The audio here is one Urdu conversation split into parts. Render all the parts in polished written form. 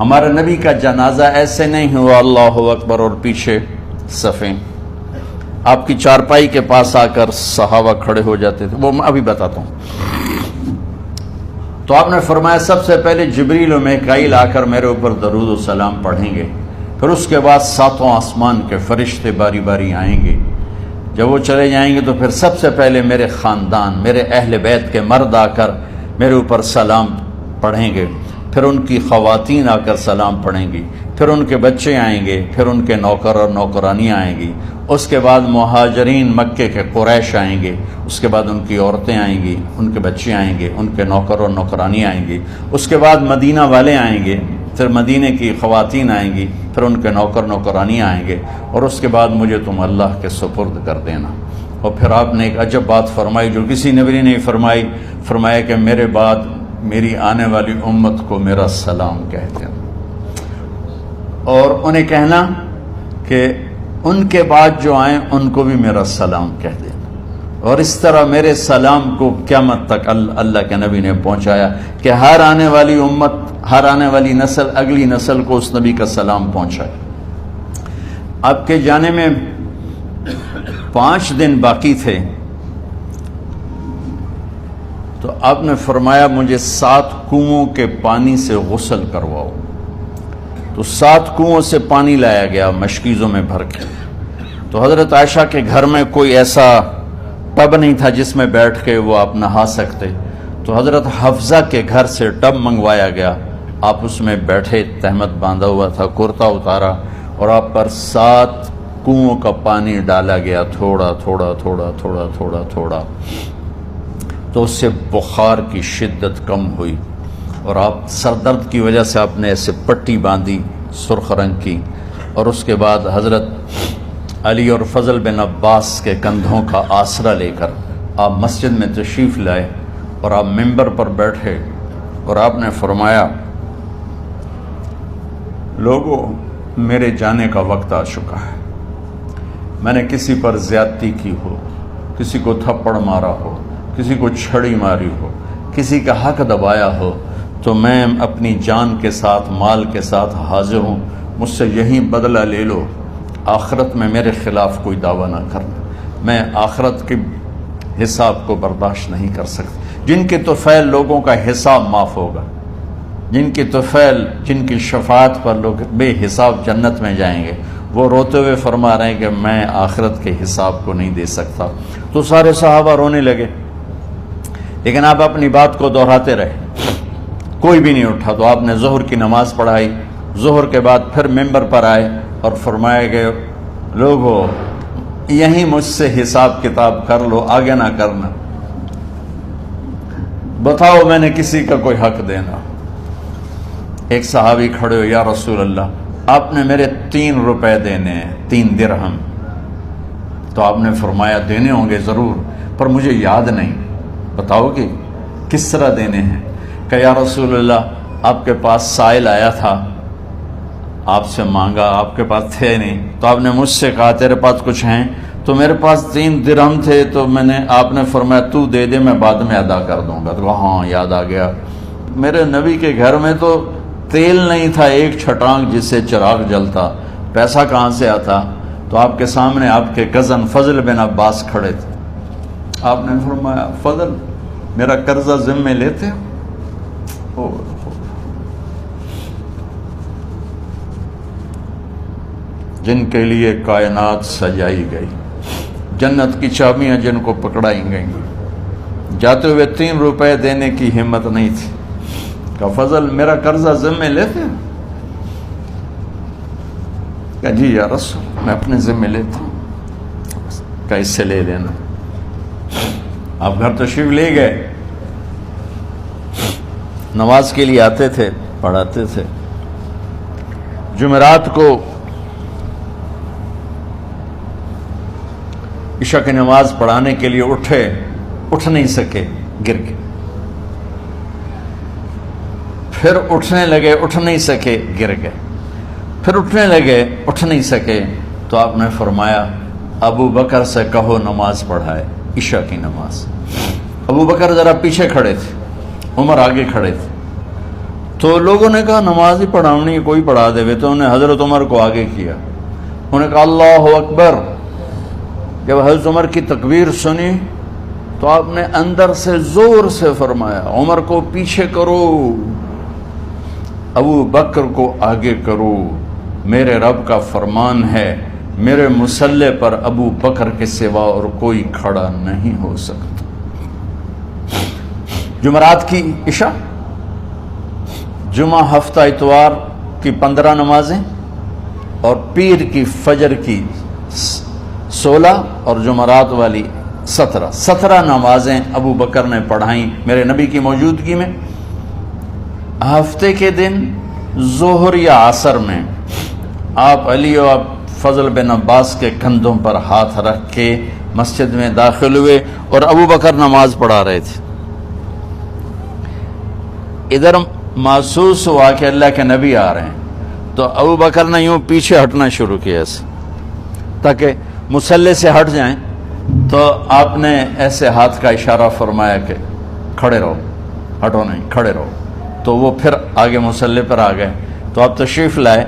ہمارے نبی کا جنازہ ایسے نہیں ہوا اللہ اکبر اور پیچھے صفیں، آپ کی چارپائی کے پاس آ کر صحابہ کھڑے ہو جاتے تھے، وہ میں ابھی بتاتا ہوں۔ تو آپ نے فرمایا سب سے پہلے جبریل و میکائیل آ کر میرے اوپر درود و سلام پڑھیں گے، پھر اس کے بعد ساتوں آسمان کے فرشتے باری باری آئیں گے۔ جب وہ چلے جائیں گے تو پھر سب سے پہلے میرے خاندان، میرے اہل بیت کے مرد آ کر میرے اوپر سلام پڑھیں گے، پھر ان کی خواتین آ کر سلام پڑھیں گی، پھر ان کے بچے آئیں گے، پھر ان کے نوکر اور نوکرانی آئیں گی، اس کے بعد مہاجرین مکے کے قریش آئیں گے، اس کے بعد ان کی عورتیں آئیں گی، ان کے بچے آئیں گے، ان کے نوکر اور نوکرانی آئیں گی، اس کے بعد مدینہ والے آئیں گے، پھر مدینے کی خواتین آئیں گی، پھر ان کے نوکر نوکرانی آئیں گے، اور اس کے بعد مجھے تم اللہ کے سپرد کر دینا۔ اور پھر آپ نے ایک عجب بات فرمائی جو کسی نبی نے نہیں فرمائی، فرمایا کہ میرے بعد میری آنے والی امت کو میرا سلام کہہ دینا، اور انہیں کہنا کہ ان کے بعد جو آئیں ان کو بھی میرا سلام کہہ دینا۔ اور اس طرح میرے سلام کو قیامت تک اللہ کے نبی نے پہنچایا کہ ہر آنے والی امت، ہر آنے والی نسل، اگلی نسل کو اس نبی کا سلام پہنچائے۔ آپ کے جانے میں 5 دن باقی تھے، تو آپ نے فرمایا مجھے 7 کنوؤں کے پانی سے غسل کرواؤ۔ تو 7 کنوؤں سے پانی لایا گیا مشکیزوں میں بھر کے۔ تو حضرت عائشہ کے گھر میں کوئی ایسا ٹب نہیں تھا جس میں بیٹھ کے وہ آپ نہا سکتے، تو حضرت حفصہ کے گھر سے ٹب منگوایا گیا، آپ اس میں بیٹھے، تہمت باندھا ہوا تھا، کرتا اتارا، اور آپ پر 7 کنوؤں کا پانی ڈالا گیا، تھوڑا تھوڑا تھوڑا تھوڑا تھوڑا تھوڑا، تو اس سے بخار کی شدت کم ہوئی، اور آپ سر درد کی وجہ سے آپ نے ایسے پٹی باندھی سرخ رنگ کی، اور اس کے بعد حضرت علی اور فضل بن عباس کے کندھوں کا آسرا لے کر آپ مسجد میں تشریف لائے، اور آپ ممبر پر بیٹھے، اور آپ نے فرمایا لوگوں میرے جانے کا وقت آ چکا ہے، میں نے کسی پر زیادتی کی ہو، کسی کو تھپڑ مارا ہو، کسی کو چھڑی ماری ہو، کسی کا حق دبایا ہو، تو میں اپنی جان کے ساتھ، مال کے ساتھ حاضر ہوں، مجھ سے یہیں بدلہ لے لو، آخرت میں میرے خلاف کوئی دعویٰ نہ کرنا، میں آخرت کے حساب کو برداشت نہیں کر سکتا۔ جن کے طفیل لوگوں کا حساب معاف ہوگا، جن کی طفیل، جن کی شفاعت پر لوگ بے حساب جنت میں جائیں گے، وہ روتے ہوئے فرما رہے ہیں کہ میں آخرت کے حساب کو نہیں دے سکتا۔ تو سارے صحابہ رونے لگے، لیکن آپ اپنی بات کو دہراتے رہے، کوئی بھی نہیں اٹھا۔ تو آپ نے ظہر کی نماز پڑھائی، ظہر کے بعد پھر ممبر پر آئے اور فرمایا کہ لوگو یہیں مجھ سے حساب کتاب کر لو، آگے نہ کرنا، بتاؤ میں نے کسی کا کوئی حق دینا۔ ایک صحابی کھڑے ہو، یا رسول اللہ آپ نے میرے 3 روپے دینے ہیں، 3 درہم۔ تو آپ نے فرمایا دینے ہوں گے ضرور، پر مجھے یاد نہیں، بتاؤ گے کس طرح دینے ہیں؟ کہ یا رسول اللہ آپ کے پاس سائل آیا تھا، آپ سے مانگا، آپ کے پاس تھے نہیں، تو آپ نے مجھ سے کہا تیرے پاس کچھ ہیں؟ تو میرے پاس 3 درہم تھے، تو آپ نے فرمایا تو دے دے، میں بعد میں ادا کر دوں گا۔ تو ہاں یاد آ گیا، میرے نبی کے گھر میں تو تیل نہیں تھا، ایک چھٹانگ جس سے چراغ جلتا، پیسہ کہاں سے آتا؟ تو آپ کے سامنے آپ کے کزن فضل بن عباس کھڑے تھے، آپ نے فرمایا فضل میرا قرضہ ذمے لیتے ہو؟ جن کے لیے کائنات سجائی گئی، جنت کی چابیاں جن کو پکڑائی گئیں، جاتے ہوئے 3 روپے دینے کی ہمت نہیں تھی، کہ فضل میرا قرضہ ذمے لیتے ہیں؟ کہ جی یا رسول میں اپنے ذمے لیتا ہوں۔ کہ اس سے لے لینا۔ آپ گھر تشریف لے گئے، نماز کے لیے آتے تھے، پڑھاتے تھے۔ جمعرات کو عشاء کی نماز پڑھانے کے لیے اٹھے، اٹھ نہیں سکے، گر گئے، پھر اٹھنے لگے، اٹھ نہیں سکے، گر گئے، پھر اٹھنے لگے، اٹھ نہیں سکے۔ تو آپ نے فرمایا ابو بکر سے کہو نماز پڑھائے، عشاء کی نماز۔ ابو بکر ذرا پیچھے کھڑے تھے، عمر آگے کھڑے تھے۔ تو لوگوں نے کہا نماز ہی پڑھاونی ہے، کوئی پڑھا دے. تو انہوں نے حضرت عمر کو آگے کیا. انہوں نے کہا اللہ اکبر. جب حضرت عمر کی تکبیر سنی تو آپ نے اندر سے زور سے فرمایا عمر کو پیچھے کرو، ابو بکر کو آگے کرو، میرے رب کا فرمان ہے میرے مصلی پر ابو بکر کے سوا اور کوئی کھڑا نہیں ہو سکتا. جمعرات کی عشاء، جمعہ ہفتہ اتوار کی 15 نمازیں اور پیر کی فجر کی 16 اور جمعرات والی 17 نمازیں ابو بکر نے پڑھائیں میرے نبی کی موجودگی میں. ہفتے کے دن ظہر یا عصر میں آپ علی و فضل بن عباس کے کندھوں پر ہاتھ رکھ کے مسجد میں داخل ہوئے اور ابو بکر نماز پڑھا رہے تھے. ادھر محسوس ہوا کہ اللہ کے نبی آ رہے ہیں تو ابو بکر نے یوں پیچھے ہٹنا شروع کیا ایسے تاکہ مصلی سے ہٹ جائیں. تو آپ نے ایسے ہاتھ کا اشارہ فرمایا کہ کھڑے رہو، ہٹو نہیں، کھڑے رہو. تو وہ پھر آگے مصلی پر آ گئے. تو آپ تشریف لائے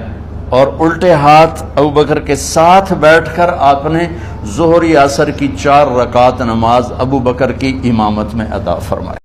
اور الٹے ہاتھ ابو بکر کے ساتھ بیٹھ کر آپ نے ظہر عصر کی 4 رکعت نماز ابو بکر کی امامت میں ادا فرمائی.